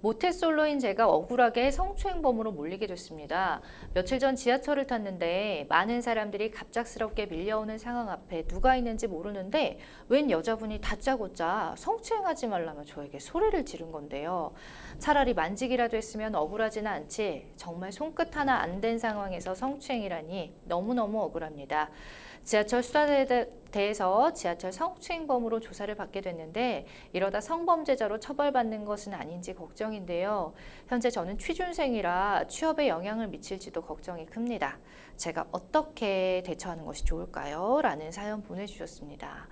모태솔로인 제가 억울하게 성추행범으로 몰리게 됐습니다. 며칠 전 지하철을 탔는데 많은 사람들이 갑작스럽게 밀려오는 상황 앞에 누가 있는지 모르는데 웬 여자분이 다짜고짜 성추행하지 말라며 저에게 소리를 지른 건데요. 차라리 만지기라도 했으면 억울하지는 않지 정말 손끝 하나 안 된 상황에서 성추행이라니 너무너무 억울합니다. 지하철 수사대에서 지하철 성추행범으로 조사를 받게 됐는데 이러다 성범죄자로 처벌받는 것은 아닌지 걱정인데요. 현재 저는 취준생이라 취업에 영향을 미칠지도 걱정이 큽니다. 제가 어떻게 대처하는 것이 좋을까요? 라는 사연 보내주셨습니다.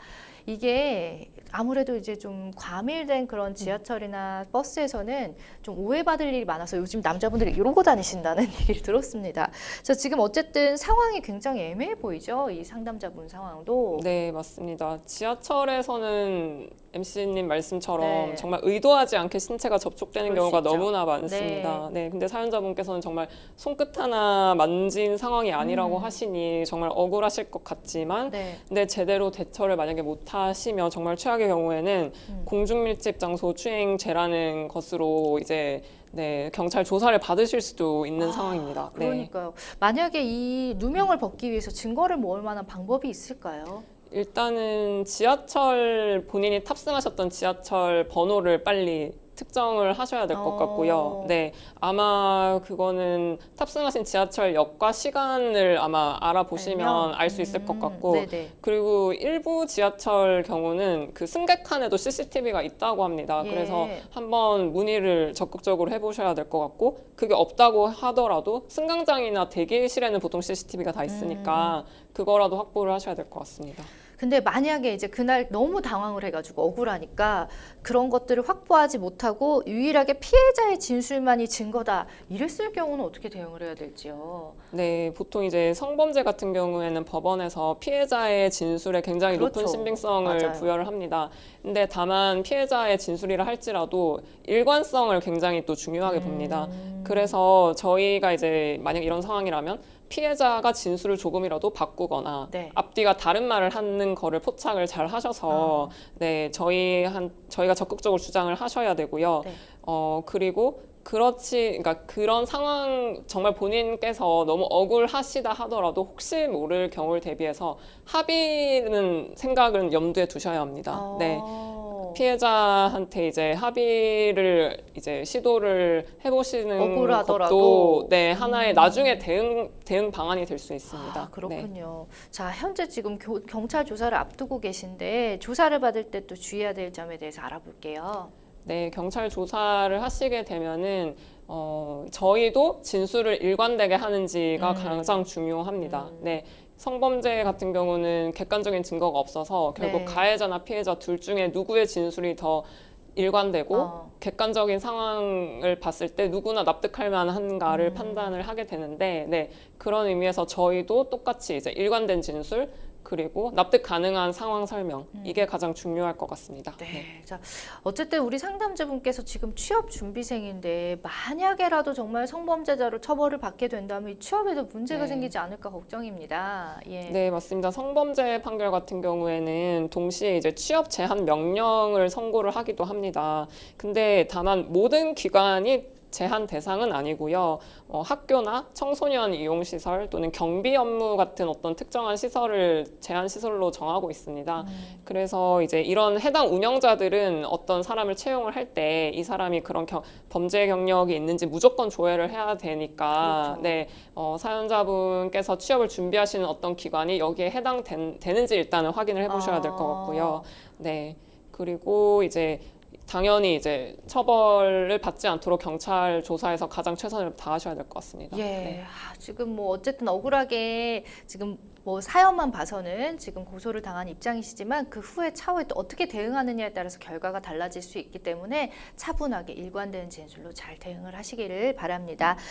이게 아무래도 이제 좀 과밀된 그런 지하철이나 버스에서는 좀 오해받을 일이 많아서 요즘 남자분들이 이러고 다니신다는 얘기를 들었습니다. 자, 지금 어쨌든 상황이 굉장히 애매해 보이죠? 이 상담자분 상황도. 네, 맞습니다. 지하철에서는 MC님 말씀처럼 네. 정말 의도하지 않게 신체가 접촉되는 그럴 수 경우가 있죠. 너무나 많습니다. 네, 근데 사연자분께서는 정말 손끝 하나 만진 상황이 아니라고 하시니 정말 억울하실 것 같지만 네. 근데 제대로 대처를 만약에 못 하시면 정말 최악의 경우에는 공중밀집 장소 추행죄라는 것으로 이제 네, 경찰 조사를 받으실 수도 있는 상황입니다. 네. 그러니까요. 만약에 이 누명을 벗기 위해서 증거를 모을 만한 방법이 있을까요? 일단은 지하철 본인이 탑승하셨던 지하철 번호를 빨리 특정을 하셔야 될 것 같고요. 네, 아마 그거는 탑승하신 지하철역과 시간을 아마 알아보시면 알 수 있을 것 같고, 네네. 그리고 일부 지하철 경우는 그 승객칸에도 CCTV가 있다고 합니다. 예. 그래서 한번 문의를 적극적으로 해보셔야 될 것 같고, 그게 없다고 하더라도 승강장이나 대기실에는 보통 CCTV가 다 있으니까 그거라도 확보를 하셔야 될 것 같습니다. 근데 만약에 이제 그날 너무 당황을 해가지고 억울하니까 그런 것들을 확보하지 못하고 유일하게 피해자의 진술만이 증거다 이랬을 경우는 어떻게 대응을 해야 될지요? 네, 보통 이제 성범죄 같은 경우에는 법원에서 피해자의 진술에 굉장히 그렇죠. 높은 신빙성을 맞아요. 부여를 합니다. 근데 다만 피해자의 진술이라 할지라도 일관성을 굉장히 또 중요하게 봅니다. 그래서 저희가 이제 만약 이런 상황이라면 피해자가 진술을 조금이라도 바꾸거나 네. 앞뒤가 다른 말을 하는 거를 포착을 잘 하셔서 네, 저희가 적극적으로 주장을 하셔야 되고요. 네. 그리고 그러니까 그런 상황 정말 본인께서 너무 억울하시다 하더라도 혹시 모를 경우를 대비해서 합의는 생각은 염두에 두셔야 합니다. 네. 피해자한테 이제 합의를 이제 시도를 해보시는 억울하더라도. 것도 네, 하나의 나중에 대응 방안이 될 수 있습니다. 네. 그렇군요. 자, 현재 지금 경찰 조사를 앞두고 계신데 조사를 받을 때 또 주의해야 될 점에 대해서 알아볼게요. 네, 경찰 조사를 하시게 되면은 저희도 진술을 일관되게 하는지가 가장 중요합니다. 네. 성범죄 같은 경우는 객관적인 증거가 없어서 결국 네. 가해자나 피해자 둘 중에 누구의 진술이 더 일관되고 객관적인 상황을 봤을 때 누구나 납득할 만한가를 판단을 하게 되는데 네, 그런 의미에서 저희도 똑같이 이제 일관된 진술 그리고 납득 가능한 상황 설명 이게 가장 중요할 것 같습니다. 네. 자, 어쨌든 우리 상담자분께서 지금 취업 준비생인데 만약에라도 정말 성범죄자로 처벌을 받게 된다면 이 취업에도 문제가 네. 생기지 않을까 걱정입니다. 예. 네, 맞습니다. 성범죄 판결 같은 경우에는 동시에 이제 취업 제한 명령을 선고를 하기도 합니다. 근데 다만 모든 기관이 제한 대상은 아니고요. 학교나 청소년 이용시설 또는 경비 업무 같은 어떤 특정한 시설을 제한 시설로 정하고 있습니다. 그래서 이제 이런 해당 운영자들은 어떤 사람을 채용을 할 때 이 사람이 그런 범죄 경력이 있는지 무조건 조회를 해야 되니까 그렇죠. 네, 사연자분께서 취업을 준비하시는 어떤 기관이 여기에 해당되는지 일단은 확인을 해보셔야 될 것 같고요. 네, 그리고 이제 당연히 이제 처벌을 받지 않도록 경찰 조사에서 가장 최선을 다하셔야 될 것 같습니다. 예. 네. 지금 뭐 어쨌든 억울하게 지금 뭐 사연만 봐서는 지금 고소를 당한 입장이시지만 그 후에 차후에 또 어떻게 대응하느냐에 따라서 결과가 달라질 수 있기 때문에 차분하게 일관된 진술로 잘 대응을 하시기를 바랍니다.